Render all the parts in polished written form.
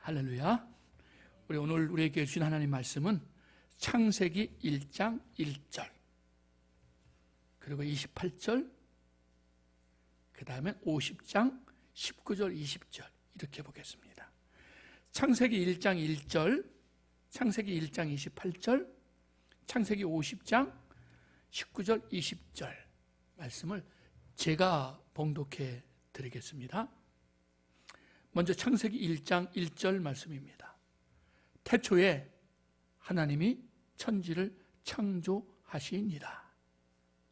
할렐루야. 우리 오늘 우리에게 주신 하나님 말씀은 창세기 1장 1절 그리고 28절 그 다음에 50장 19절 20절 이렇게 보겠습니다. 창세기 1장 1절, 창세기 1장 28절, 창세기 50장 19절 20절 말씀을 제가 봉독해 드리겠습니다. 먼저 창세기 1장 1절 말씀입니다. 태초에 하나님이 천지를 창조하시니라.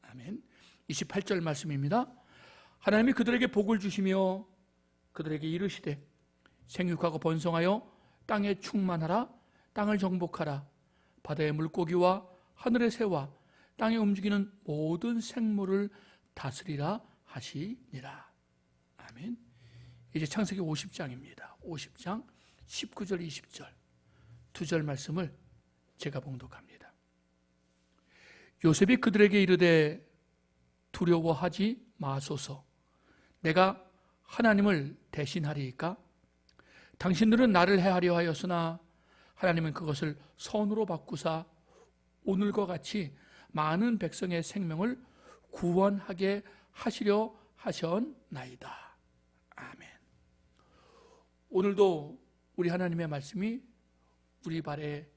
아멘. 28절 말씀입니다. 하나님이 그들에게 복을 주시며 그들에게 이르시되 생육하고 번성하여 땅에 충만하라. 땅을 정복하라. 바다의 물고기와 하늘의 새와 땅에 움직이는 모든 생물을 다스리라 하시니라. 아멘. 이제 창세기 50장입니다. 50장 19절 20절 두 절 말씀을 제가 봉독합니다. 요셉이 그들에게 이르되 두려워하지 마소서. 내가 하나님을 대신하리이까? 당신들은 나를 해하려 하였으나 하나님은 그것을 선으로 바꾸사 오늘과 같이 많은 백성의 생명을 구원하게 하시려 하셨나이다. 아멘. 오늘도 우리 하나님의 말씀이 우리 발에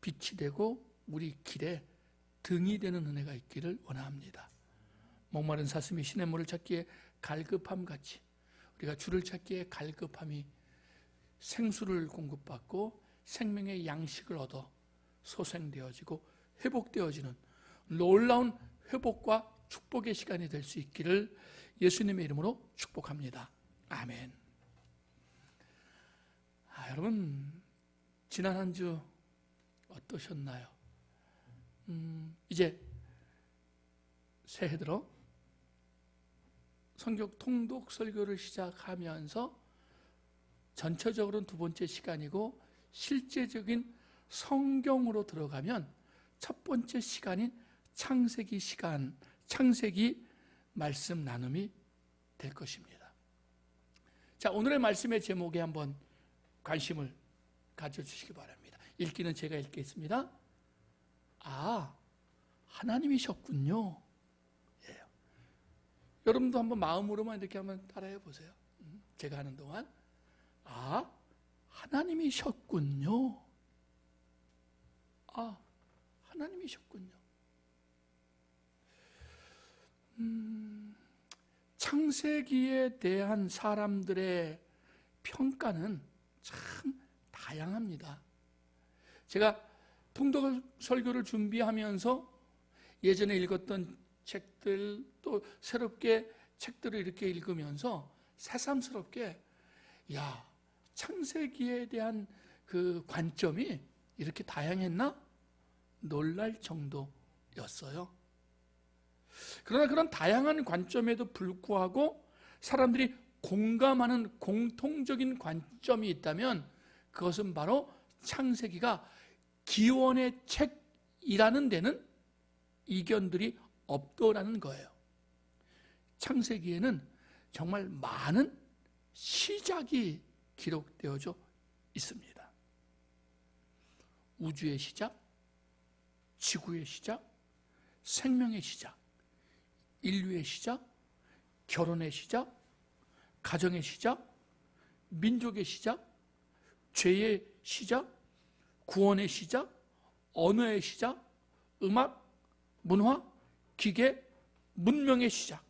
빛이 되고 우리 길에 등이 되는 은혜가 있기를 원합니다. 목마른 사슴이 시냇물을 찾기에 갈급함같이 우리가 주를 찾기에 갈급함이 생수를 공급받고 생명의 양식을 얻어 소생되어지고 회복되어지는 놀라운 회복과 축복의 시간이 될 수 있기를 예수님의 이름으로 축복합니다. 아멘. 여러분 지난 한 주 어떠셨나요? 이제 새해 들어 성경 통독 설교를 시작하면서 전체적으로는 두 번째 시간이고 실제적인 성경으로 들어가면 첫 번째 시간인 창세기 시간, 창세기 말씀 나눔이 될 것입니다. 자, 오늘의 말씀의 제목에 한번 관심을 가져주시기 바랍니다. 읽기는 제가 읽겠습니다. 하나님이셨군요. 예. 여러분도 한번 마음으로만 이렇게 한번 따라해 보세요. 제가 하는 동안 하나님이셨군요. 하나님이셨군요. 창세기에 대한 사람들의 평가는 참 다양합니다. 제가 통독 설교를 준비하면서 예전에 읽었던 책들 또 새롭게 책들을 이렇게 읽으면서 새삼스럽게 창세기에 대한 그 관점이 이렇게 다양했나? 놀랄 정도였어요. 그러나 그런 다양한 관점에도 불구하고 사람들이 공감하는 공통적인 관점이 있다면 그것은 바로 창세기가 기원의 책이라는 데는 이견들이 없더라는 거예요. 창세기에는 정말 많은 시작이 기록되어져 있습니다. 우주의 시작, 지구의 시작, 생명의 시작, 인류의 시작, 결혼의 시작, 가정의 시작, 민족의 시작, 죄의 시작, 구원의 시작, 언어의 시작, 음악, 문화, 기계, 문명의 시작.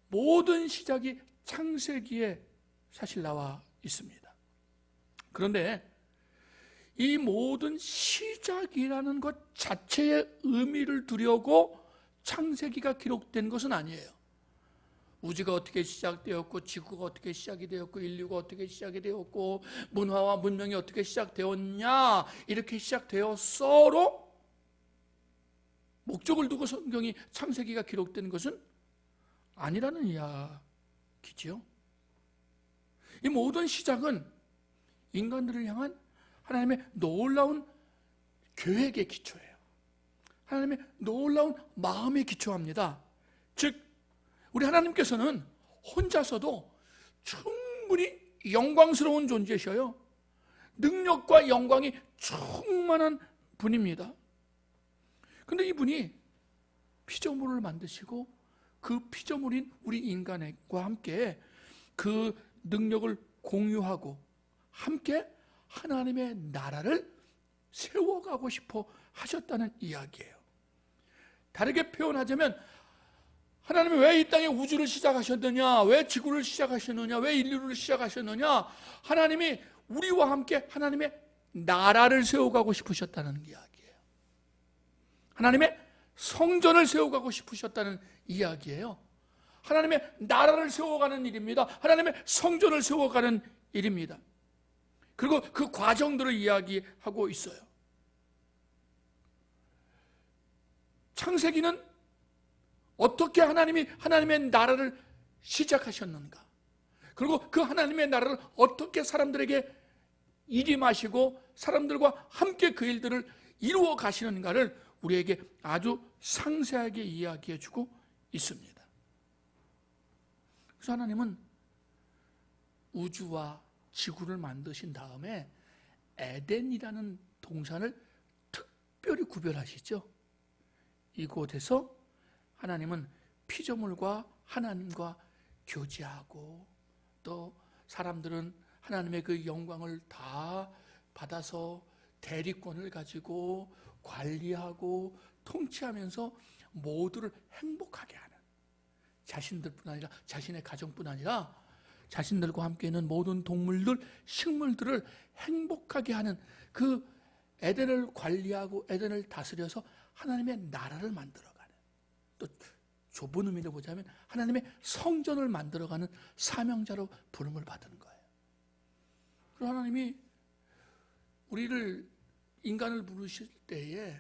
모든 시작이 창세기에 사실 나와 있습니다. 그런데 이 모든 시작이라는 것 자체의 의미를 두려고 창세기가 기록된 것은 아니에요. 우주가 어떻게 시작되었고 지구가 어떻게 시작이 되었고 인류가 어떻게 시작이 되었고 문화와 문명이 어떻게 시작되었냐 이렇게 시작되었어로 목적을 두고 성경이 창세기가 기록된 것은 아니라는 이야기지요. 이 모든 시작은 인간들을 향한 하나님의 놀라운 계획의 기초예요. 하나님의 놀라운 마음에 기초합니다. 즉 우리 하나님께서는 혼자서도 충분히 영광스러운 존재셔요. 능력과 영광이 충만한 분입니다. 그런데 이분이 피조물을 만드시고 그 피조물인 우리 인간과 함께 그 능력을 공유하고 함께 하나님의 나라를 세워가고 싶어 하셨다는 이야기예요. 다르게 표현하자면 하나님이 왜 이 땅에 우주를 시작하셨느냐, 왜 지구를 시작하셨느냐, 왜 인류를 시작하셨느냐, 하나님이 우리와 함께 하나님의 나라를 세워가고 싶으셨다는 이야기예요. 하나님의 성전을 세워가고 싶으셨다는 이야기예요. 하나님의 나라를 세워가는 일입니다. 하나님의 성전을 세워가는 일입니다. 그리고 그 과정들을 이야기하고 있어요. 창세기는 어떻게 하나님이 하나님의 나라를 시작하셨는가, 그리고 그 하나님의 나라를 어떻게 사람들에게 일임하시고 사람들과 함께 그 일들을 이루어 가시는가를 우리에게 아주 상세하게 이야기해 주고 있습니다. 그래서 하나님은 우주와 지구를 만드신 다음에 에덴이라는 동산을 특별히 구별하시죠. 이곳에서 하나님은 피조물과 하나님과 교제하고, 또 사람들은 하나님의 그 영광을 다 받아서 대리권을 가지고 관리하고 통치하면서 모두를 행복하게 하는, 자신들뿐 아니라 자신의 가정뿐 아니라 자신들과 함께 있는 모든 동물들, 식물들을 행복하게 하는 그 에덴을 관리하고 에덴을 다스려서 하나님의 나라를 만들어가는, 또 좁은 의미로 보자면 하나님의 성전을 만들어가는 사명자로 부름을 받은 거예요. 그리고 하나님이 우리를, 인간을 부르실 때에,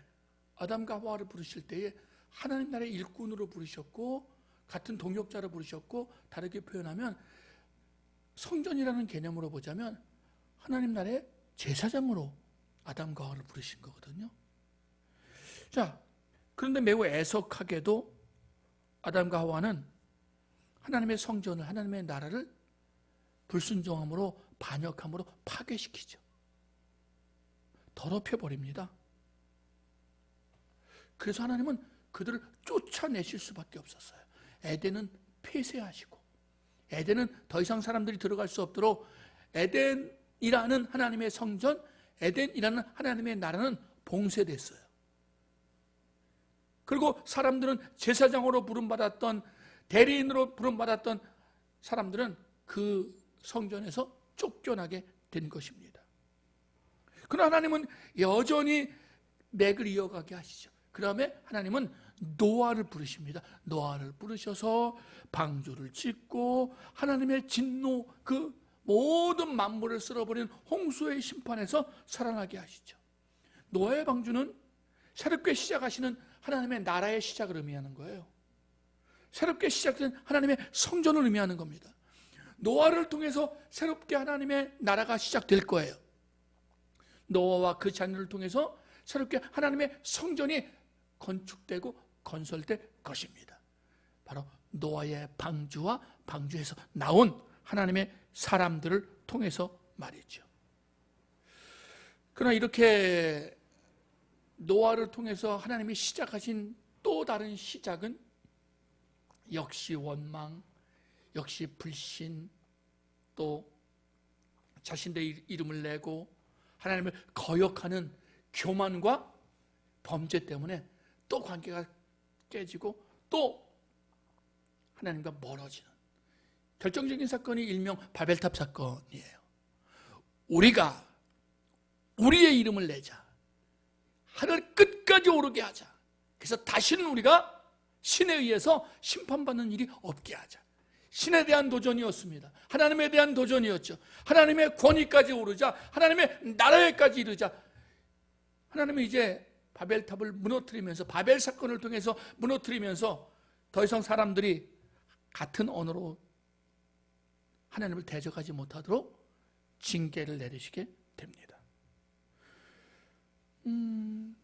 아담과 하와를 부르실 때에 하나님 나라의 일꾼으로 부르셨고 같은 동역자로 부르셨고, 다르게 표현하면 성전이라는 개념으로 보자면 하나님 나라의 제사장으로 아담과 하와를 부르신 거거든요. 자, 그런데 매우 애석하게도 아담과 하와는 하나님의 성전을, 하나님의 나라를 불순종함으로, 반역함으로 파괴시키죠. 더럽혀버립니다. 그래서 하나님은 그들을 쫓아내실 수밖에 없었어요. 에덴은 폐쇄하시고, 에덴은 더 이상 사람들이 들어갈 수 없도록 에덴이라는 하나님의 성전, 에덴이라는 하나님의 나라는 봉쇄됐어요. 그리고 사람들은 제사장으로 부름받았던, 대리인으로 부름받았던 사람들은 그 성전에서 쫓겨나게 된 것입니다. 그러나 하나님은 여전히 맥을 이어가게 하시죠. 그 다음에 하나님은 노아를 부르십니다. 노아를 부르셔서 방주를 짓고 하나님의 진노, 그 모든 만물을 쓸어버리는 홍수의 심판에서 살아나게 하시죠. 노아의 방주는 새롭게 시작하시는 하나님의 나라의 시작을 의미하는 거예요. 새롭게 시작된 하나님의 성전을 의미하는 겁니다. 노아를 통해서 새롭게 하나님의 나라가 시작될 거예요. 노아와 그 자녀를 통해서 새롭게 하나님의 성전이 건축되고 건설될 것입니다. 바로 노아의 방주와 방주에서 나온 하나님의 사람들을 통해서 말이죠. 그러나 이렇게 노아를 통해서 하나님이 시작하신 또 다른 시작은 역시 원망, 역시 불신, 또 자신의 이름을 내고 하나님을 거역하는 교만과 범죄 때문에 또 관계가 깨지고 또 하나님과 멀어지는 결정적인 사건이 일명 바벨탑 사건이에요. 우리가 우리의 이름을 내자, 하늘 끝까지 오르게 하자. 그래서 다시는 우리가 신에 의해서 심판받는 일이 없게 하자. 신에 대한 도전이었습니다. 하나님에 대한 도전이었죠. 하나님의 권위까지 오르자, 하나님의 나라에까지 이르자. 하나님은 이제 바벨탑을 무너뜨리면서, 바벨 사건을 통해서 무너뜨리면서 더 이상 사람들이 같은 언어로 하나님을 대적하지 못하도록 징계를 내리시게 됩니다.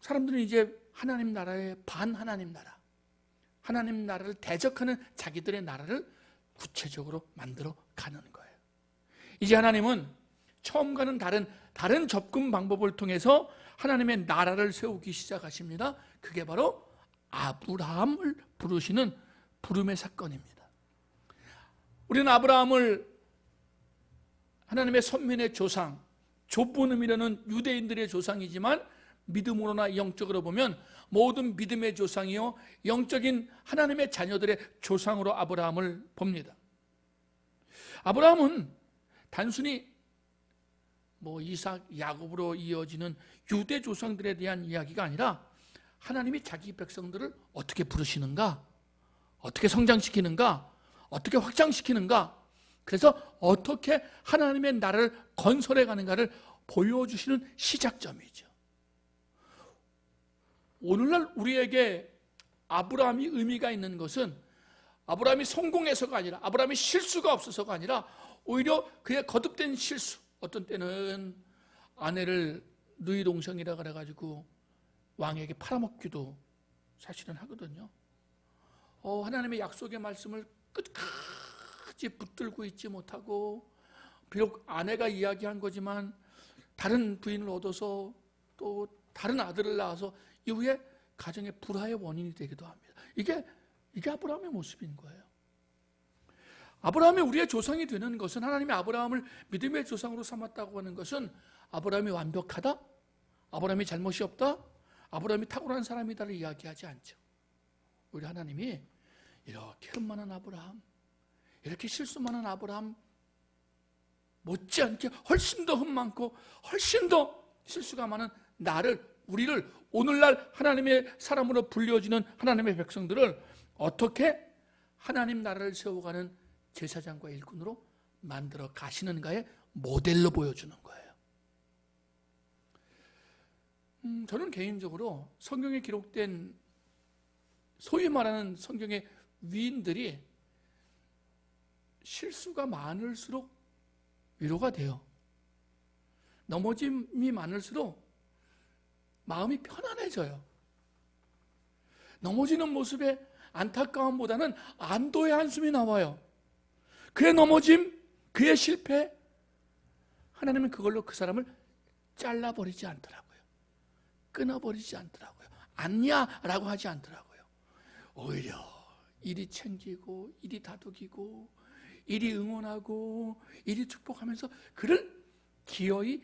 사람들은 이제 하나님 나라의 반하나님 나라, 하나님 나라를 대적하는 자기들의 나라를 구체적으로 만들어 가는 거예요. 이제 하나님은 처음과는 다른 접근 방법을 통해서 하나님의 나라를 세우기 시작하십니다. 그게 바로 아브라함을 부르시는 부름의 사건입니다. 우리는 아브라함을 하나님의 선민의 조상, 좁은 의미로는 유대인들의 조상이지만 믿음으로나 영적으로 보면 모든 믿음의 조상이요 영적인 하나님의 자녀들의 조상으로 아브라함을 봅니다. 아브라함은 단순히 이삭, 야곱으로 이어지는 유대 조상들에 대한 이야기가 아니라 하나님이 자기 백성들을 어떻게 부르시는가, 어떻게 성장시키는가, 어떻게 확장시키는가, 그래서 어떻게 하나님의 나라를 건설해 가는가를 보여주시는 시작점이죠. 오늘날 우리에게 아브라함이 의미가 있는 것은 아브라함이 성공해서가 아니라, 아브라함이 실수가 없어서가 아니라 오히려 그의 거듭된 실수, 어떤 때는 아내를 누이동생이라 그래가지고 왕에게 팔아먹기도 사실은 하거든요. 하나님의 약속의 말씀을 끝까지 붙들고 있지 못하고, 비록 아내가 이야기한 거지만 다른 부인을 얻어서 또 다른 아들을 낳아서 이후에 가정의 불화의 원인이 되기도 합니다. 이게 아브라함의 모습인 거예요. 아브라함이 우리의 조상이 되는 것은, 하나님이 아브라함을 믿음의 조상으로 삼았다고 하는 것은 아브라함이 완벽하다, 아브라함이 잘못이 없다, 아브라함이 탁월한 사람이다를 이야기하지 않죠. 우리 하나님이 이렇게 흠 많은 아브라함, 이렇게 실수 많은 아브라함 못지않게 훨씬 더 흠 많고 훨씬 더 실수가 많은 우리를 오늘날 하나님의 사람으로 불려지는 하나님의 백성들을 어떻게 하나님 나라를 세워가는 제사장과 일꾼으로 만들어 가시는가의 모델로 보여주는 거예요. 저는 개인적으로 성경에 기록된 소위 말하는 성경의 위인들이 실수가 많을수록 위로가 돼요. 넘어짐이 많을수록 마음이 편안해져요. 넘어지는 모습에 안타까움보다는 안도의 한숨이 나와요. 그의 넘어짐, 그의 실패, 하나님은 그걸로 그 사람을 잘라버리지 않더라고요. 끊어버리지 않더라고요. 아니야라고 하지 않더라고요. 오히려 이리 챙기고, 이리 다독이고, 이리 응원하고, 이리 축복하면서 그를 기어이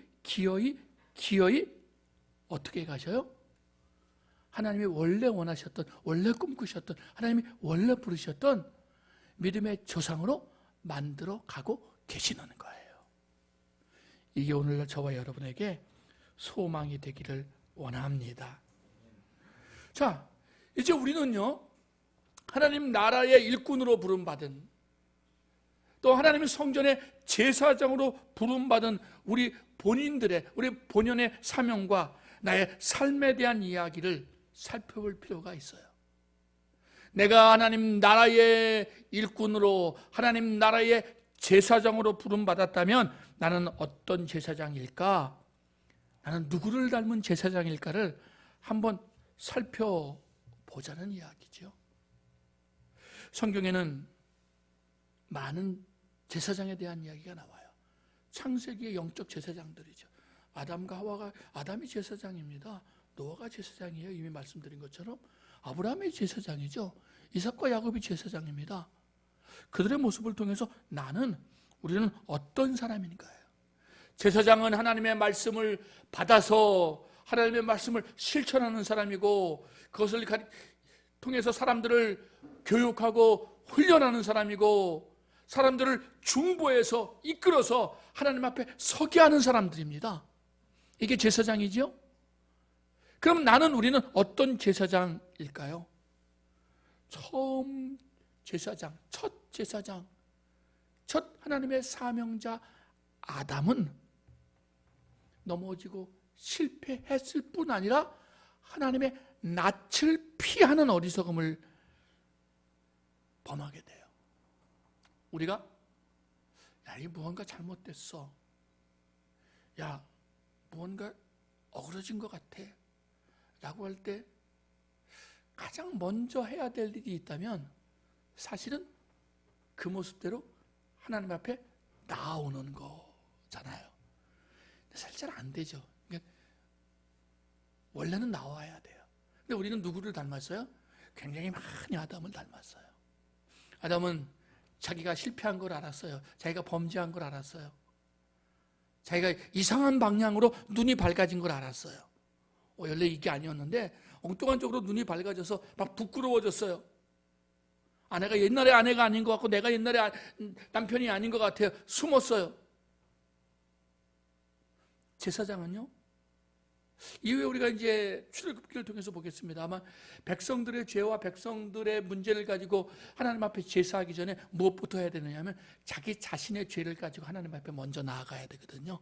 어떻게 가셔요? 하나님이 원래 원하셨던, 원래 꿈꾸셨던, 하나님이 원래 부르셨던 믿음의 조상으로 만들어 가고 계시는 거예요. 이게 오늘날 저와 여러분에게 소망이 되기를 원합니다. 자, 이제 우리는요, 하나님 나라의 일꾼으로 부름받은, 또 하나님의 성전의 제사장으로 부름받은 우리 본연의 사명과 나의 삶에 대한 이야기를 살펴볼 필요가 있어요. 내가 하나님 나라의 일꾼으로, 하나님 나라의 제사장으로 부름받았다면 나는 어떤 제사장일까? 나는 누구를 닮은 제사장일까를 한번 살펴보자는 이야기죠. 성경에는 많은 제사장에 대한 이야기가 나와요. 창세기의 영적 제사장들이죠. 아담이 제사장입니다. 노아가 제사장이에요. 이미 말씀드린 것처럼 아브라함이 제사장이죠. 이삭과 야곱이 제사장입니다. 그들의 모습을 통해서 우리는 어떤 사람인가요? 제사장은 하나님의 말씀을 받아서 하나님의 말씀을 실천하는 사람이고, 그것을 통해서 사람들을 교육하고 훈련하는 사람이고, 사람들을 중보해서 이끌어서 하나님 앞에 서게 하는 사람들입니다. 이게 제사장이죠? 그럼 우리는 어떤 제사장일까요? 첫 제사장, 첫 하나님의 사명자 아담은 넘어지고 실패했을 뿐 아니라 하나님의 낯을 피하는 어리석음을 범하게 돼요. 우리가 이 무언가 잘못됐어, 무언가 어그러진 것 같아 라고 할 때 가장 먼저 해야 될 일이 있다면 사실은 그 모습대로 하나님 앞에 나오는 거. 나왔잖아요. 사실 안 되죠. 그러니까 원래는 나와야 돼요. 근데 우리는 누구를 닮았어요? 굉장히 많이 아담을 닮았어요. 아담은 자기가 실패한 걸 알았어요. 자기가 범죄한 걸 알았어요. 자기가 이상한 방향으로 눈이 밝아진 걸 알았어요. 원래 이게 아니었는데 엉뚱한 쪽으로 눈이 밝아져서 막 부끄러워졌어요. 아내가 옛날에 아내가 아닌 것 같고 내가 옛날에 남편이 아닌 것 같아요. 숨었어요. 제사장은요, 이후에 우리가 이제 출애굽기를 통해서 보겠습니다. 아마 백성들의 죄와 백성들의 문제를 가지고 하나님 앞에 제사하기 전에 무엇부터 해야 되느냐면 자기 자신의 죄를 가지고 하나님 앞에 먼저 나아가야 되거든요.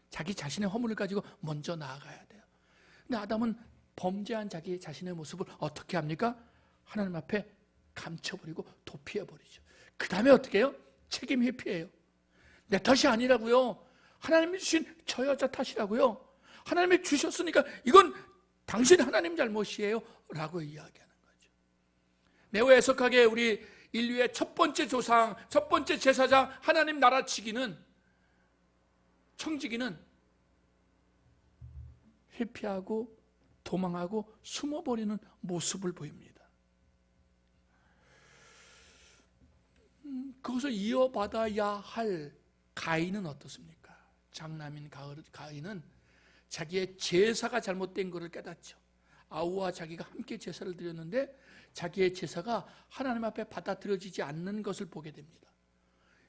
자기 자신의 허물을 가지고 먼저 나아가야 돼요. 근데 아담은 범죄한 자기 자신의 모습을 어떻게 합니까? 하나님 앞에 감춰버리고 도피해버리죠. 그 다음에 어떻게 해요? 책임 회피해요. 내 탓이 아니라고요. 하나님이 주신 저 여자 탓이라고요. 하나님이 주셨으니까 이건 당신 하나님 잘못이에요 라고 이야기하는 거죠. 매우 애석하게 우리 인류의 첫 번째 조상, 첫 번째 제사장 하나님 나라치기는, 청지기는 회피하고 도망하고 숨어버리는 모습을 보입니다. 그것을 이어받아야 할 가인은 어떻습니까? 장남인 가인은 자기의 제사가 잘못된 것을 깨닫죠. 아우와 자기가 함께 제사를 드렸는데 자기의 제사가 하나님 앞에 받아들여지지 않는 것을 보게 됩니다.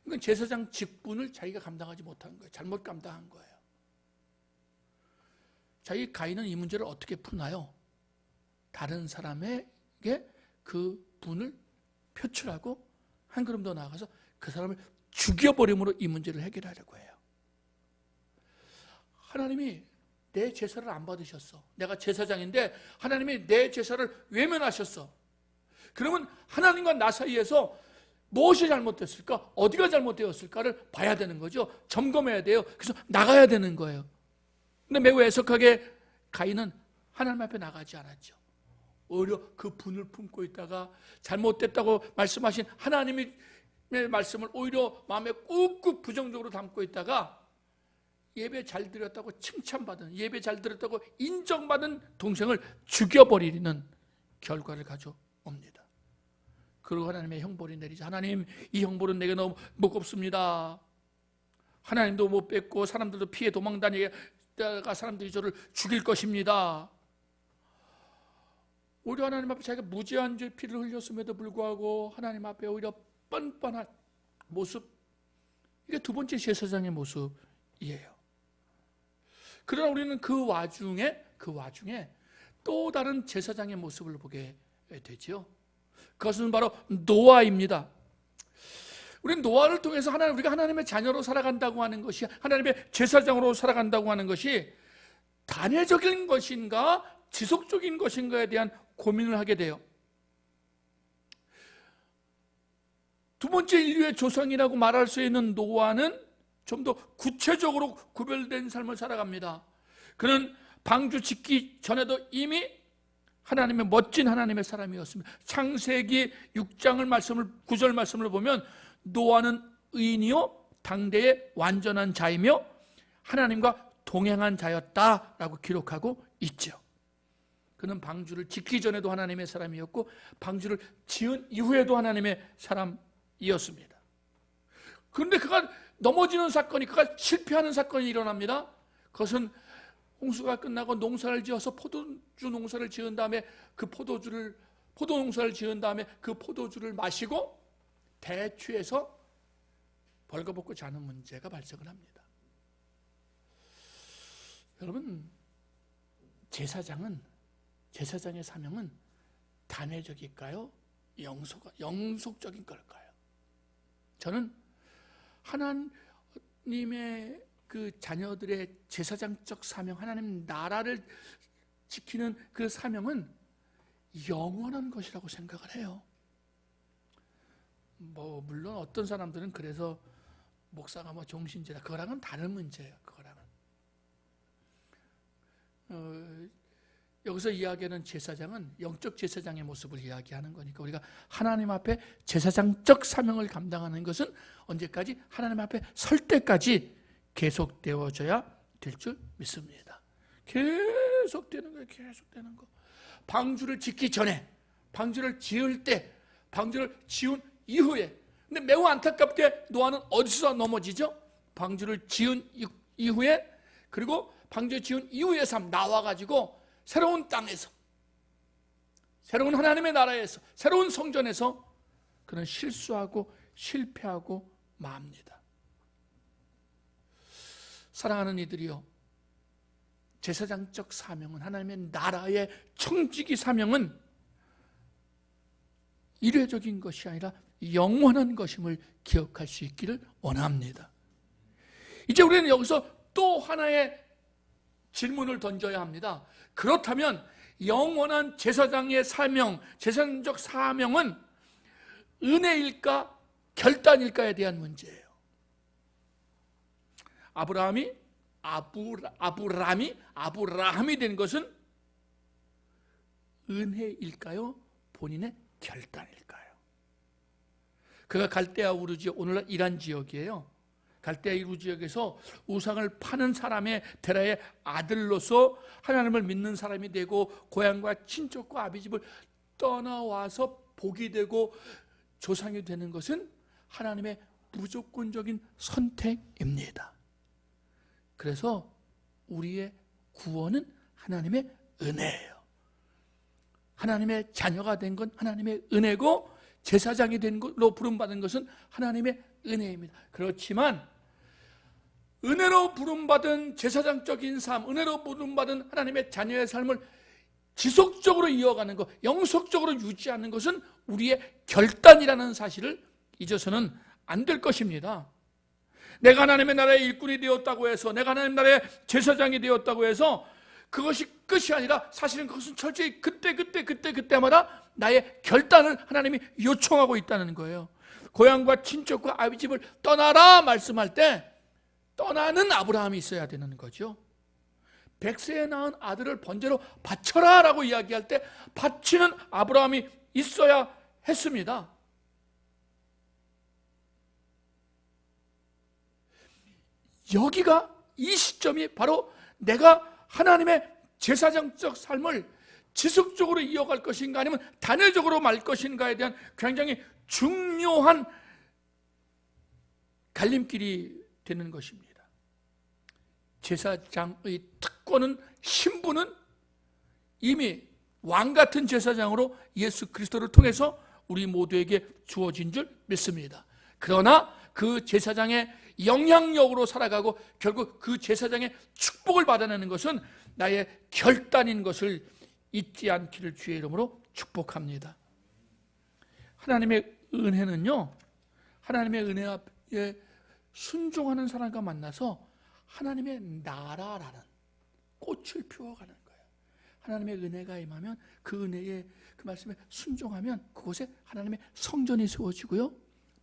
이건 제사장 직분을 자기가 감당하지 못한 거예요. 잘못 감당한 거예요. 자기 가인은 이 문제를 어떻게 푸나요? 다른 사람에게 그 분을 표출하고 한 걸음 더 나아가서 그 사람을 죽여버림으로 이 문제를 해결하려고 해요. 하나님이 내 제사를 안 받으셨어. 내가 제사장인데 하나님이 내 제사를 외면하셨어. 그러면 하나님과 나 사이에서 무엇이 잘못됐을까? 어디가 잘못되었을까를 봐야 되는 거죠. 점검해야 돼요. 그래서 나가야 되는 거예요. 근데 매우 애석하게 가인은 하나님 앞에 나가지 않았죠. 오히려 그 분을 품고 있다가 잘못됐다고 말씀하신 하나님의 말씀을 오히려 마음에 꾹꾹 부정적으로 담고 있다가 예배 잘 드렸다고 칭찬받은, 예배 잘 드렸다고 인정받은 동생을 죽여버리는 결과를 가져옵니다. 그리고 하나님의 형벌이 내리자. 하나님, 이 형벌은 내게 너무 무겁습니다. 하나님도 못 뵙고 사람들도 피해 도망다니다가 사람들이 저를 죽일 것입니다. 오히려 하나님 앞에 자기가 무죄한 죄 피를 흘렸음에도 불구하고 하나님 앞에 오히려 뻔뻔한 모습, 이게 두 번째 제사장의 모습이에요. 그러나 우리는 그 와중에 또 다른 제사장의 모습을 보게 되죠. 그것은 바로 노아입니다. 우리는 노아를 통해서 우리가 하나님의 자녀로 살아간다고 하는 것이, 하나님의 제사장으로 살아간다고 하는 것이 단회적인 것인가 지속적인 것인가에 대한 고민을 하게 돼요. 두 번째 인류의 조상이라고 말할 수 있는 노아는 좀 더 구체적으로 구별된 삶을 살아갑니다. 그는 방주 짓기 전에도 이미 하나님의 멋진 하나님의 사람이었습니다. 창세기 6장을 9절 말씀을 보면 노아는 의인이요 당대의 완전한 자이며 하나님과 동행한 자였다라고 기록하고 있죠. 그는 방주를 짓기 전에도 하나님의 사람이었고 방주를 지은 이후에도 하나님의 사람이었습니다. 그런데 그가 넘어지는 사건이, 그가 실패하는 사건이 일어납니다. 그것은 홍수가 끝나고 농사를 지어서 포도주 농사를 지은 다음에 포도 농사를 지은 다음에 그 포도주를 마시고 대취해서 벌거벗고 자는 문제가 발생을 합니다. 여러분, 제사장의 사명은 단회적일까요? 영속적인 걸까요? 저는 하나님의 그 자녀들의 제사장적 사명, 하나님 나라를 지키는 그 사명은 영원한 것이라고 생각을 해요. 물론 어떤 사람들은 그래서 목사가 종신제다, 그거랑은 다른 문제예요. 여기서 이야기하는 제사장은 영적 제사장의 모습을 이야기하는 거니까 우리가 하나님 앞에 제사장적 사명을 감당하는 것은 언제까지? 하나님 앞에 설 때까지 계속되어져야 될 줄 믿습니다. 계속되는 거예요. 계속되는 거. 방주를 짓기 전에, 방주를 지을 때, 방주를 지은 이후에. 근데 매우 안타깝게 노아는 어디서 넘어지죠? 방주를 지은 이후에, 그리고 방주 지은 이후의 삶 나와가지고 새로운 땅에서, 새로운 하나님의 나라에서, 새로운 성전에서 그는 실수하고 실패하고 맙니다. 사랑하는 이들이요, 제사장적 사명은, 하나님의 나라의 청지기 사명은 일회적인 것이 아니라 영원한 것임을 기억할 수 있기를 원합니다. 이제 우리는 여기서 또 하나의 질문을 던져야 합니다. 그렇다면 영원한 제사장의 사명, 제사장적 사명은 은혜일까 결단일까에 대한 문제예요. 아브라함이 된 것은 은혜일까요? 본인의 결단일까요? 그가 갈대아 우르 지역, 오늘날 이란 지역이에요. 갈대아 우르 지역에서 우상을 파는 사람의 데라의 아들로서 하나님을 믿는 사람이 되고 고향과 친척과 아비집을 떠나와서 복이 되고 조상이 되는 것은 하나님의 무조건적인 선택입니다. 그래서 우리의 구원은 하나님의 은혜예요. 하나님의 자녀가 된 건 하나님의 은혜고, 제사장이 된 걸로 부름받은 것은 하나님의 은혜입니다. 그렇지만 은혜로 부름받은 제사장적인 삶, 은혜로 부름받은 하나님의 자녀의 삶을 지속적으로 이어가는 것, 영속적으로 유지하는 것은 우리의 결단이라는 사실을 잊어서는 안 될 것입니다. 내가 하나님의 나라의 일꾼이 되었다고 해서, 내가 하나님 나라의 제사장이 되었다고 해서 그것이 끝이 아니라 사실은 그것은 철저히 그때마다 나의 결단을 하나님이 요청하고 있다는 거예요. 고향과 친척과 아비집을 떠나라 말씀할 때 떠나는 아브라함이 있어야 되는 거죠. 100세에 낳은 아들을 번제로 바쳐라 라고 이야기할 때 바치는 아브라함이 있어야 했습니다. 여기가, 이 시점이 바로 내가 하나님의 제사장적 삶을 지속적으로 이어갈 것인가 아니면 단회적으로 말 것인가에 대한 굉장히 중요한 갈림길이 되는 것입니다. 제사장의 특권은, 신분은 이미 왕같은 제사장으로 예수 그리스도를 통해서 우리 모두에게 주어진 줄 믿습니다. 그러나 그 제사장의 영향력으로 살아가고 결국 그 제사장의 축복을 받아내는 것은 나의 결단인 것을 잊지 않기를 주의 이름으로 축복합니다. 하나님의 은혜는요, 하나님의 은혜 앞에 순종하는 사람과 만나서 하나님의 나라라는 꽃을 피워가는 거예요. 하나님의 은혜가 임하면 그 은혜에, 그 말씀에 순종하면 그곳에 하나님의 성전이 세워지고요,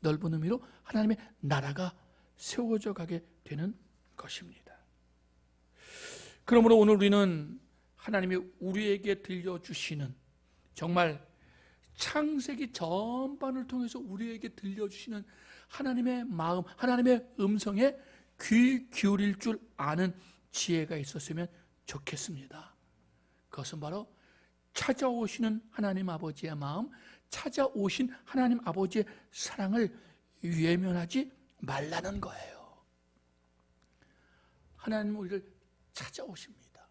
넓은 의미로 하나님의 나라가 세워져 가게 되는 것입니다. 그러므로 오늘 우리는 하나님이 우리에게 들려주시는, 정말 창세기 전반을 통해서 우리에게 들려주시는 하나님의 마음, 하나님의 음성에 귀 기울일 줄 아는 지혜가 있었으면 좋겠습니다. 그것은 바로 찾아오시는 하나님 아버지의 마음, 찾아오신 하나님 아버지의 사랑을 외면하지 말라는 거예요. 하나님은 우리를 찾아오십니다.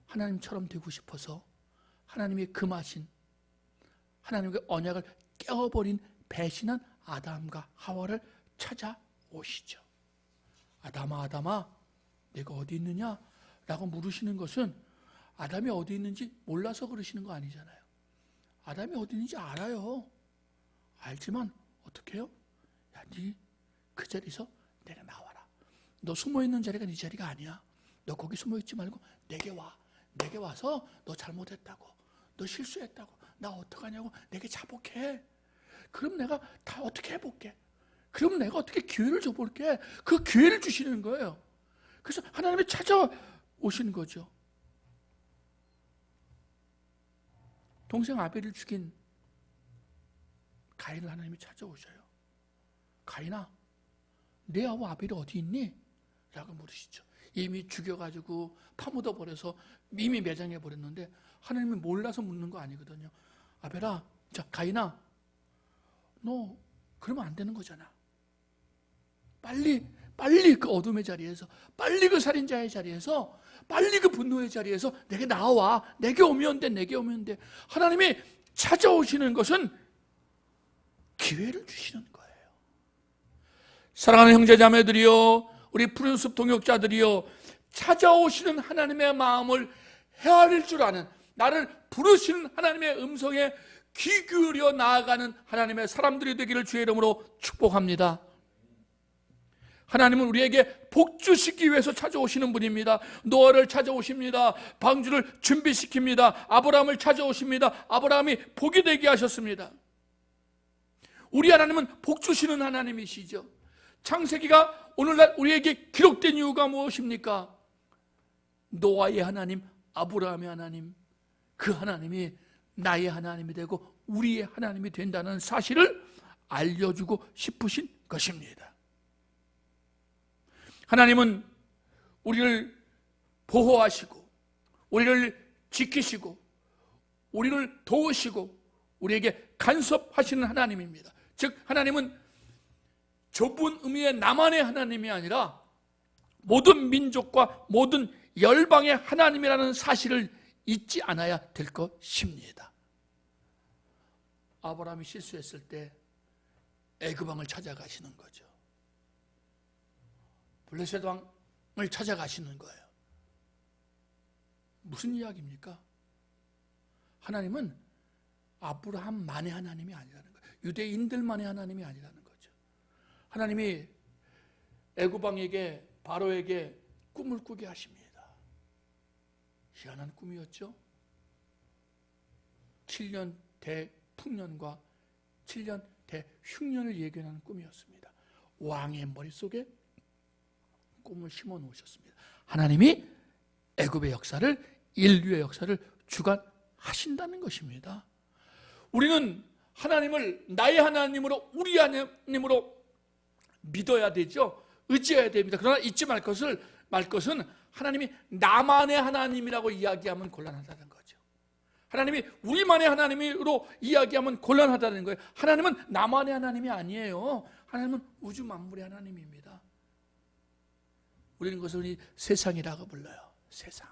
하나님처럼 되고 싶어서 하나님의 금하신, 하나님의 언약을 깨어버린 배신한 아담과 하와를 찾아오시죠. 아담아, 아담아, 내가 어디 있느냐? 라고 물으시는 것은 아담이 어디 있는지 몰라서 그러시는 거 아니잖아요. 아담이 어디 있는지 알아요. 알지만 어떻게 해요? 야, 네 그 자리에서 내려 나와라. 너 숨어있는 자리가 네 자리가 아니야. 너 거기 숨어있지 말고 내게 와. 내게 와서 너 잘못했다고, 너 실수했다고, 나 어떡하냐고 내게 자복해. 그럼 내가 다 어떻게 해볼게. 그럼 내가 어떻게 기회를 줘볼게. 그 기회를 주시는 거예요. 그래서 하나님이 찾아오시는 거죠. 동생 아벨을 죽인 가인을 하나님이 찾아오셔요. 가인아, 내 아우 아벨이 어디 있니? 라고 물으시죠. 이미 죽여가지고 파묻어 버려서 이미 매장해 버렸는데 하나님이 몰라서 묻는 거 아니거든요. 아벨아, 자 가인아, 너 그러면 안 되는 거잖아. 빨리 그 어둠의 자리에서, 빨리 그 살인자의 자리에서, 빨리 그 분노의 자리에서 내게 나와. 내게 오면 돼. 내게 오면 돼. 하나님이 찾아오시는 것은 기회를 주시는 거예요. 사랑하는 형제자매들이요, 우리 푸른 숲 동역자들이요, 찾아오시는 하나님의 마음을 헤아릴 줄 아는, 나를 부르시는 하나님의 음성에 귀 기울여 나아가는 하나님의 사람들이 되기를 주의 이름으로 축복합니다. 하나님은 우리에게 복 주시기 위해서 찾아오시는 분입니다. 노아를 찾아오십니다. 방주를 준비시킵니다. 아브라함을 찾아오십니다. 아브라함이 복이 되게 하셨습니다. 우리 하나님은 복 주시는 하나님이시죠. 창세기가 오늘날 우리에게 기록된 이유가 무엇입니까? 노아의 하나님, 아브라함의 하나님, 그 하나님이 나의 하나님이 되고 우리의 하나님이 된다는 사실을 알려주고 싶으신 것입니다. 하나님은 우리를 보호하시고 우리를 지키시고 우리를 도우시고 우리에게 간섭하시는 하나님입니다. 즉 하나님은 좁은 의미의 나만의 하나님이 아니라 모든 민족과 모든 열방의 하나님이라는 사실을 잊지 않아야 될 것입니다. 아브라함이 실수했을 때 애굽 왕을 찾아가시는 거죠. 블레셋 왕을 찾아가시는 거예요. 무슨 이야기입니까? 하나님은 아브라함만의 하나님이 아니라는 거예요. 유대인들만의 하나님이 아니라는 거죠. 하나님이 애굽 왕에게, 바로에게 꿈을 꾸게 하십니다. 희한한 꿈이었죠. 7년 대풍년과 7년 대흉년을 예견하는 꿈이었습니다. 왕의 머릿속에 꿈을 심어 놓으셨습니다. 하나님이 애굽의 역사를, 인류의 역사를 주관하신다는 것입니다. 우리는 하나님을 나의 하나님으로, 우리 하나님으로 믿어야 되죠. 의지해야 됩니다. 그러나 잊지 말 것은 하나님이 나만의 하나님이라고 이야기하면 곤란하다는 거죠. 하나님이 우리만의 하나님으로 이야기하면 곤란하다는 거예요. 하나님은 나만의 하나님이 아니에요. 하나님은 우주 만물의 하나님입니다. 우리는 그것을 세상이라고 불러요. 세상.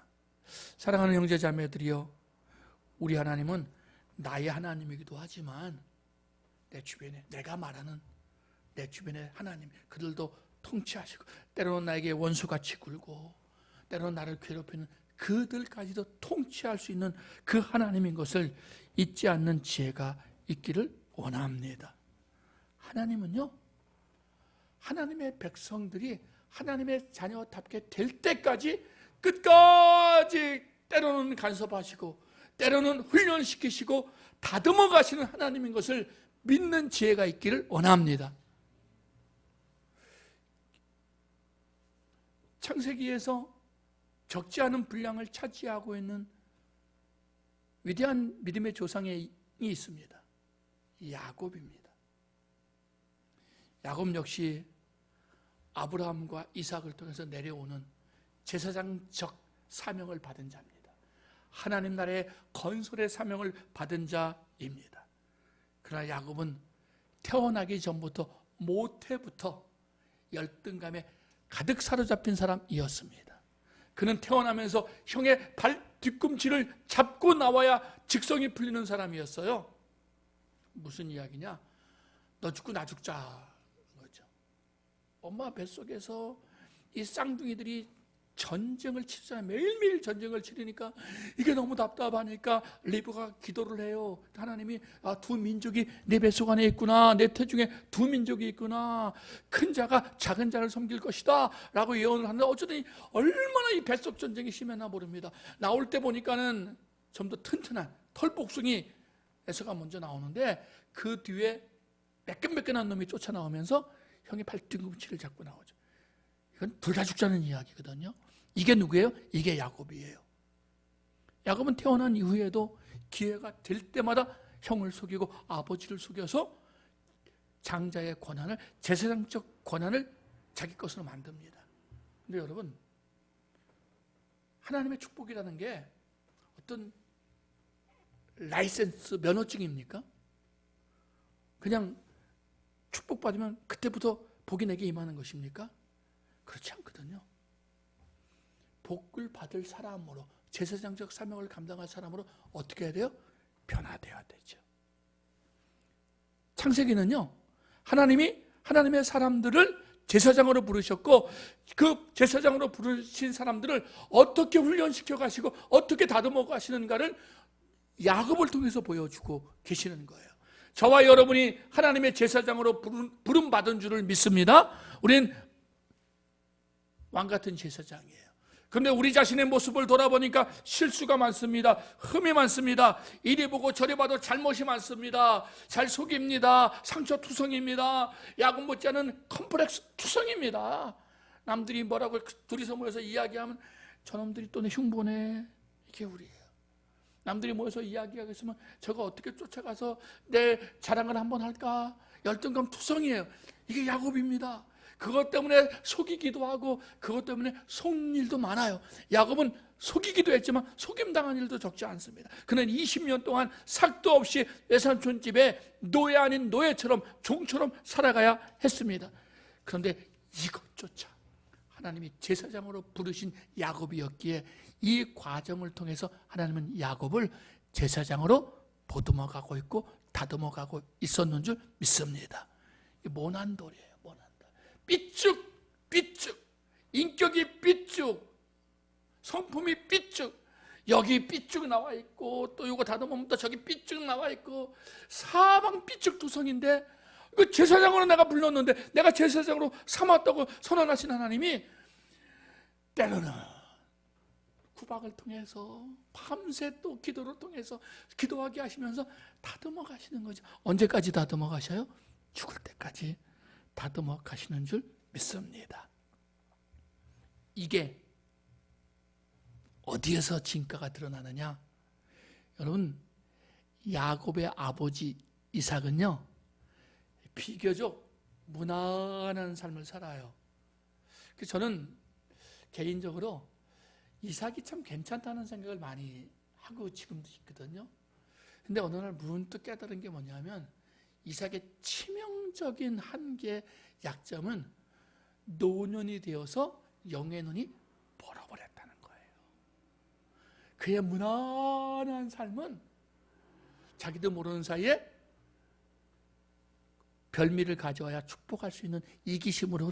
사랑하는 형제 자매들이요, 우리 하나님은 나의 하나님이기도 하지만 내 주변에, 내가 말하는 내 주변의 하나님, 그들도 통치하시고 때로는 나에게 원수같이 굴고 때로는 나를 괴롭히는 그들까지도 통치할 수 있는 그 하나님인 것을 잊지 않는 지혜가 있기를 원합니다. 하나님은요, 하나님의 백성들이 하나님의 자녀답게 될 때까지 끝까지 때로는 간섭하시고 때로는 훈련시키시고 다듬어 가시는 하나님인 것을 믿는 지혜가 있기를 원합니다. 창세기에서 적지 않은 분량을 차지하고 있는 위대한 믿음의 조상이 있습니다. 야곱입니다. 야곱 역시 아브라함과 이삭을 통해서 내려오는 제사장적 사명을 받은 자입니다. 하나님 나라의 건설의 사명을 받은 자입니다. 그러나 야곱은 태어나기 전부터, 모태부터 열등감에 가득 사로잡힌 사람이었습니다. 그는 태어나면서 형의 발 뒤꿈치를 잡고 나와야 직성이 풀리는 사람이었어요. 무슨 이야기냐? 너 죽고 나 죽자 거죠. 엄마 뱃속에서 이 쌍둥이들이 전쟁을 치잖아요. 매일매일 전쟁을 치르니까 이게 너무 답답하니까 리브가 기도를 해요. 하나님이 두 민족이 내 뱃속 안에 있구나, 내 태중에 두 민족이 있구나, 큰 자가 작은 자를 섬길 것이다 라고 예언을 하는데, 어쩌더니 얼마나 이 뱃속 전쟁이 심했나 모릅니다. 나올 때 보니까는 좀 더 튼튼한 털복숭이 에서가 먼저 나오는데 그 뒤에 매끈매끈한 놈이 쫓아나오면서 형이 발뒤꿈치를 잡고 나오죠. 이건 둘 다 죽자는 이야기거든요. 이게 누구예요? 이게 야곱이에요. 야곱은 태어난 이후에도 기회가 될 때마다 형을 속이고 아버지를 속여서 장자의 권한을, 제사장적 권한을 자기 것으로 만듭니다. 근데 여러분, 하나님의 축복이라는 게 어떤 라이센스 면허증입니까? 그냥 축복받으면 그때부터 복이 내게 임하는 것입니까? 그렇지 않거든요. 복을 받을 사람으로, 제사장적 사명을 감당할 사람으로 어떻게 해야 돼요? 변화되어야 되죠. 창세기는요, 하나님이 하나님의 사람들을 제사장으로 부르셨고, 그 제사장으로 부르신 사람들을 어떻게 훈련시켜 가시고 어떻게 다듬어 가시는가를 야곱을 통해서 보여주고 계시는 거예요. 저와 여러분이 하나님의 제사장으로 부름받은 줄을 믿습니다. 우린 왕같은 제사장이에요. 그런데 우리 자신의 모습을 돌아보니까 실수가 많습니다. 흠이 많습니다. 이리 보고 저리 봐도 잘못이 많습니다. 잘 속입니다. 상처 투성입니다. 야곱 못지않은 컴플렉스 투성입니다. 남들이 뭐라고 둘이서 모여서 이야기하면 저놈들이 또 내 흉보네. 이게 우리예요. 남들이 모여서 이야기하고 있으면 저거 어떻게 쫓아가서 내 자랑을 한번 할까? 열등감 투성이에요. 이게 야곱입니다. 그것 때문에 속이기도 하고 그것 때문에 속는 일도 많아요. 야곱은 속이기도 했지만 속임당한 일도 적지 않습니다. 그는 20년 동안 삭도 없이 외삼촌 집에 노예 아닌 노예처럼 종처럼 살아가야 했습니다. 그런데 이것조차 하나님이 제사장으로 부르신 야곱이었기에 이 과정을 통해서 하나님은 야곱을 제사장으로 보듬어가고 있고 다듬어가고 있었는 줄 믿습니다. 모난돌이에요. 삐쭉 인격이 삐쭉, 성품이 삐쭉, 여기 삐쭉 나와 있고 또 이거 다듬으면 또 저기 삐쭉 나와 있고 사방 삐쭉 투성인데 그 제사장으로 내가 불렀는데 내가 제사장으로 삼았다고 선언하신 하나님이 때로는 구박을 통해서 밤새 또 기도를 통해서 기도하게 하시면서 다듬어 가시는 거죠. 언제까지 다듬어 가셔요? 죽을 때까지 다듬어 가시는 줄 믿습니다. 이게 어디에서 진가가 드러나느냐? 여러분, 야곱의 아버지 이삭은요, 비교적 무난한 삶을 살아요. 저는 개인적으로 이삭이 참 괜찮다는 생각을 많이 하고 지금도 있거든요. 근데 어느 날 문득 깨달은 게 뭐냐면 이삭의 치명적인 한계의 약점은 노년이 되어서 영의 눈이 멀어버렸다는 거예요. 그의 무난한 삶은 자기도 모르는 사이에 별미를 가져와야 축복할 수 있는 이기심으로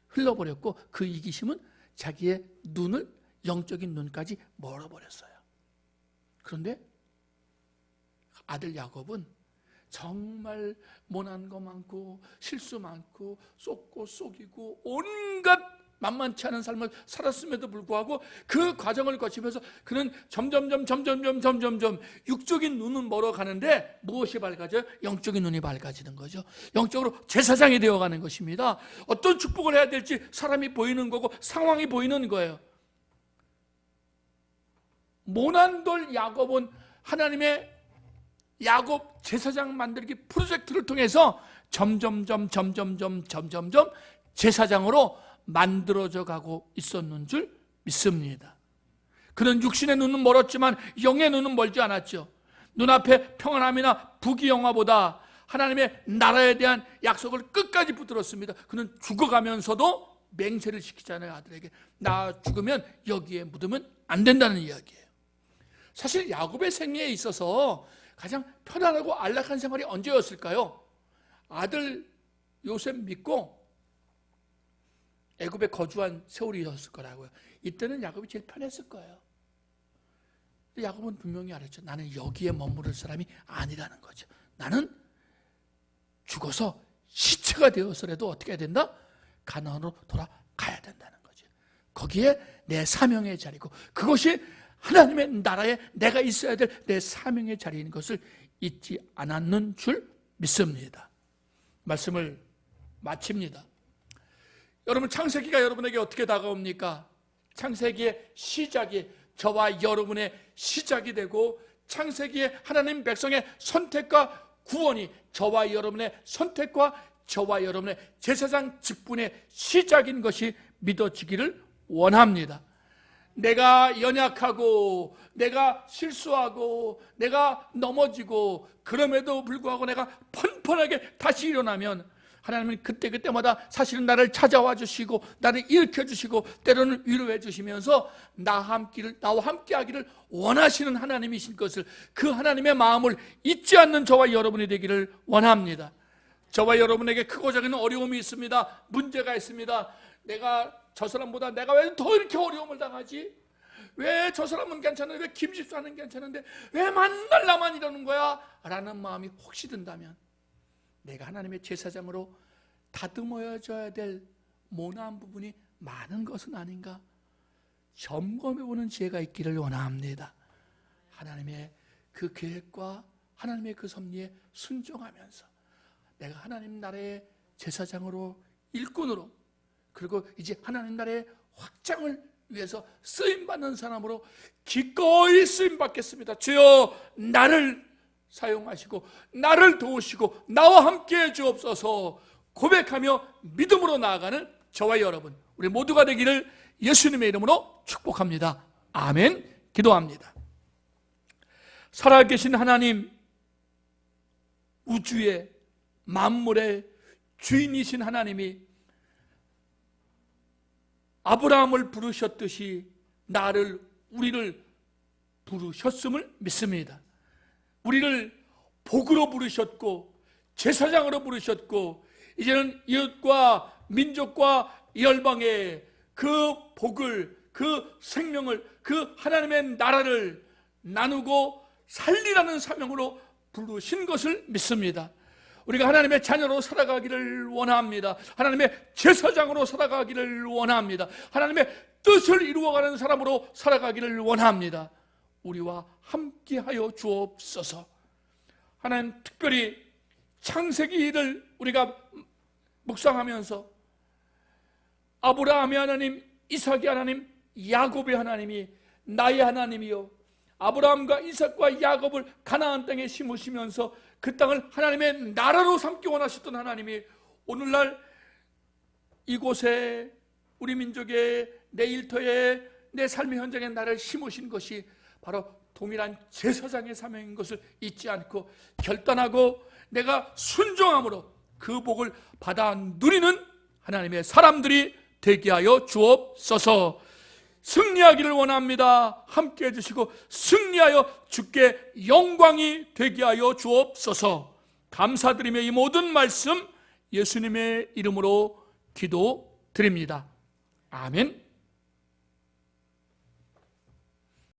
흘러버렸고 그 이기심은 자기의 눈을, 영적인 눈까지 멀어버렸어요. 그런데 아들 야곱은 정말 모난 거 많고 실수 많고 쏟고 속이고 온갖 만만치 않은 삶을 살았음에도 불구하고 그 과정을 거치면서 그는 점점 육적인 눈은 멀어가는데 무엇이 밝아져요? 영적인 눈이 밝아지는 거죠. 영적으로 제사장이 되어가는 것입니다. 어떤 축복을 해야 될지 사람이 보이는 거고 상황이 보이는 거예요. 모난돌 야곱은 하나님의 야곱 제사장 만들기 프로젝트를 통해서 점점 제사장으로 만들어져 가고 있었는 줄 믿습니다. 그는 육신의 눈은 멀었지만 영의 눈은 멀지 않았죠. 눈앞에 평안함이나 부귀영화보다 하나님의 나라에 대한 약속을 끝까지 붙들었습니다. 그는 죽어가면서도 맹세를 시키잖아요. 아들에게 나 죽으면 여기에 묻으면 안 된다는 이야기예요. 사실 야곱의 생애에 있어서 가장 편안하고 안락한 생활이 언제였을까요? 아들 요셉 믿고 애굽에 거주한 세월이었을 거라고요. 이때는 야곱이 제일 편했을 거예요. 야곱은 분명히 알았죠. 나는 여기에 머무를 사람이 아니라는 거죠. 나는 죽어서 시체가 되어서라도 어떻게 해야 된다? 가나안으로 돌아가야 된다는 거죠. 거기에 내 사명의 자리고 그것이 하나님의 나라에 내가 있어야 될 내 사명의 자리인 것을 잊지 않았는 줄 믿습니다. 말씀을 마칩니다. 여러분, 창세기가 여러분에게 어떻게 다가옵니까? 창세기의 시작이 저와 여러분의 시작이 되고 창세기의 하나님 백성의 선택과 구원이 저와 여러분의 선택과 저와 여러분의 제사장 직분의 시작인 것이 믿어지기를 원합니다. 내가 연약하고 내가 실수하고 내가 넘어지고 그럼에도 불구하고 내가 펀펀하게 다시 일어나면 하나님은 그때마다 사실은 나를 찾아와 주시고 나를 일으켜 주시고 때로는 위로해 주시면서 나와 함께 하기를 원하시는 하나님이신 것을, 그 하나님의 마음을 잊지 않는 저와 여러분이 되기를 원합니다. 저와 여러분에게 크고 작은 어려움이 있습니다. 문제가 있습니다. 내가 저 사람보다 내가 왜 더 이렇게 어려움을 당하지? 왜 저 사람은 괜찮은데 왜 김집사는 괜찮은데 왜 만날 나만 이러는 거야? 라는 마음이 혹시 든다면 내가 하나님의 제사장으로 다듬어져야 될 모난 부분이 많은 것은 아닌가 점검해보는 지혜가 있기를 원합니다. 하나님의 그 계획과 하나님의 그 섭리에 순종하면서 내가 하나님 나라의 제사장으로, 일꾼으로, 그리고 이제 하나님 나라의 확장을 위해서 쓰임받는 사람으로 기꺼이 쓰임받겠습니다. 주여 나를 사용하시고 나를 도우시고 나와 함께해 주옵소서 고백하며 믿음으로 나아가는 저와 여러분, 우리 모두가 되기를 예수님의 이름으로 축복합니다. 아멘. 기도합니다. 살아계신 하나님, 우주의 만물의 주인이신 하나님이 아브라함을 부르셨듯이 우리를 부르셨음을 믿습니다. 우리를 복으로 부르셨고 제사장으로 부르셨고 이제는 이웃과 민족과 열방의 그 복을, 그 생명을, 그 하나님의 나라를 나누고 살리라는 사명으로 부르신 것을 믿습니다. 우리가 하나님의 자녀로 살아가기를 원합니다. 하나님의 제사장으로 살아가기를 원합니다. 하나님의 뜻을 이루어가는 사람으로 살아가기를 원합니다. 우리와 함께하여 주옵소서. 하나님, 특별히 창세기를 우리가 묵상하면서 아브라함의 하나님, 이삭의 하나님, 야곱의 하나님이 나의 하나님이요, 아브라함과 이삭과 야곱을 가나안 땅에 심으시면서 그 땅을 하나님의 나라로 삼기 원하셨던 하나님이 오늘날 이곳에, 우리 민족의 내 일터에, 내 삶의 현장에 나를 심으신 것이 바로 동일한 제사장의 사명인 것을 잊지 않고 결단하고 내가 순종함으로 그 복을 받아 누리는 하나님의 사람들이 되게 하여 주옵소서. 승리하기를 원합니다. 함께 해주시고 승리하여 주께 영광이 되게 하여 주옵소서. 감사드리며 이 모든 말씀 예수님의 이름으로 기도드립니다. 아멘.